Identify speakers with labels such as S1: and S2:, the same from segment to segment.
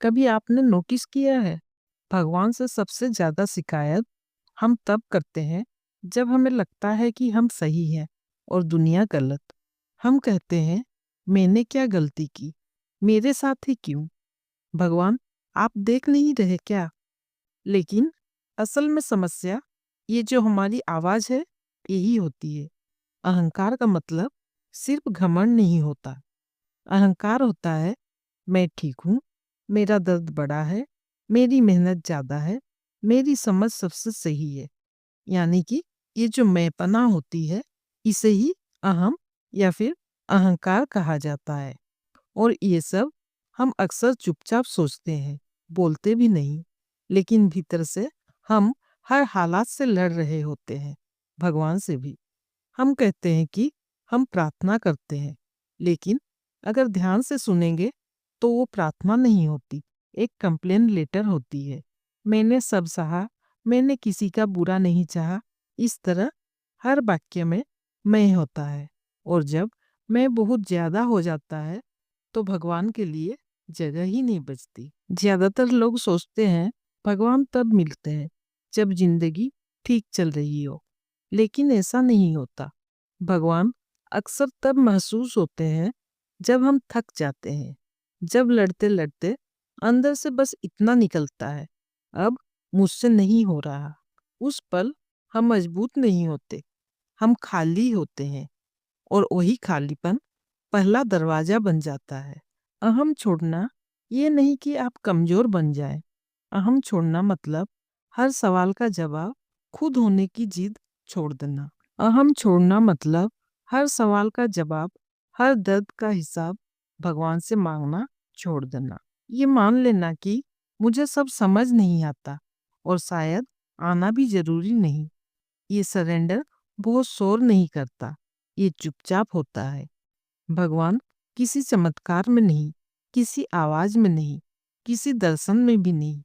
S1: कभी आपने नोटिस किया है, भगवान से सबसे ज्यादा शिकायत हम तब करते हैं जब हमें लगता है कि हम सही हैं और दुनिया गलत। हम कहते हैं, मैंने क्या गलती की, मेरे साथ ही क्यों? भगवान, आप देख नहीं रहे क्या? लेकिन असल में समस्या ये जो हमारी आवाज है, यही होती है। अहंकार का मतलब सिर्फ घमंड नहीं होता। अहंकार होता है, मैं ठीक हूँ, मेरा दर्द बड़ा है, मेरी मेहनत ज्यादा है, मेरी समझ सबसे सही है। यानी कि ये जो मैंपना होती है, इसे ही अहम या फिर अहंकार कहा जाता है। और ये सब हम अक्सर चुपचाप सोचते हैं, बोलते भी नहीं, लेकिन भीतर से हम हर हालात से लड़ रहे होते हैं, भगवान से भी। हम कहते हैं कि हम प्रार्थना करते हैं, लेकिन अगर ध्यान से सुनेंगे तो वो प्रार्थना नहीं होती, एक कंप्लेन लेटर होती है। मैंने सब सहा, मैंने किसी का बुरा नहीं चाहा। इस तरह हर वाक्य में मैं होता है। और जब मैं बहुत ज्यादा हो जाता है तो भगवान के लिए जगह ही नहीं बचती। ज्यादातर लोग सोचते हैं भगवान तब मिलते हैं जब जिंदगी ठीक चल रही हो, लेकिन ऐसा नहीं होता। भगवान अक्सर तब महसूस होते हैं जब हम थक जाते हैं, जब लड़ते लड़ते अंदर से बस इतना निकलता है, अब मुझसे नहीं हो रहा। उस पल हम मजबूत नहीं होते, हम खाली होते हैं। और वही खालीपन पहला दरवाजा बन जाता है। अहम छोड़ना ये नहीं कि आप कमजोर बन जाएं। अहम छोड़ना मतलब हर सवाल का जवाब खुद होने की जिद छोड़ देना। अहम छोड़ना मतलब हर सवाल का जवाब, हर दर्द का हिसाब भगवान से मांगना छोड़ देना। ये मान लेना कि मुझे सब समझ नहीं आता और शायद आना भी जरूरी नहीं। ये सरेंडर बहुत शोर नहीं करता, ये चुपचाप होता है। भगवान किसी चमत्कार में नहीं, किसी आवाज में नहीं, किसी दर्शन में भी नहीं।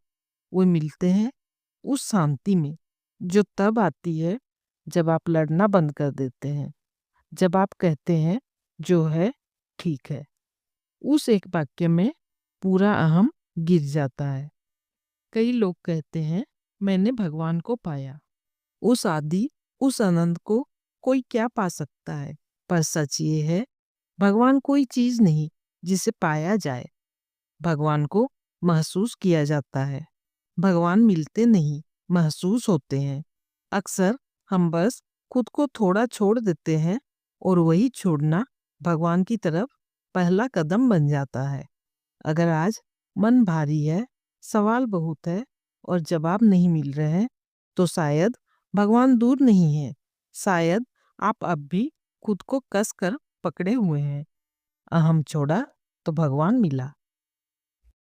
S1: वो मिलते हैं उस शांति में जो तब आती है जब आप लड़ना बंद कर देते हैं, जब आप कहते हैं जो है ठीक है। उस एक वाक्य में पूरा अहम गिर जाता है। कई लोग कहते हैं मैंने भगवान को पाया, उस आदि, उस आनंद को कोई क्या पा सकता है? पर सच ये है, भगवान कोई चीज नहीं जिसे पाया जाए। भगवान को महसूस किया जाता है। भगवान मिलते नहीं, महसूस होते हैं। अक्सर हम बस खुद को थोड़ा छोड़ देते हैं और वही छोड़ना भगवान की तरफ पहला कदम बन जाता है। अगर आज मन भारी है, सवाल बहुत है और जवाब नहीं मिल रहे हैं, तो शायद भगवान दूर नहीं है। शायद आप अब भी खुद को कस कर पकड़े हुए हैं। अहम छोड़ा तो भगवान मिला।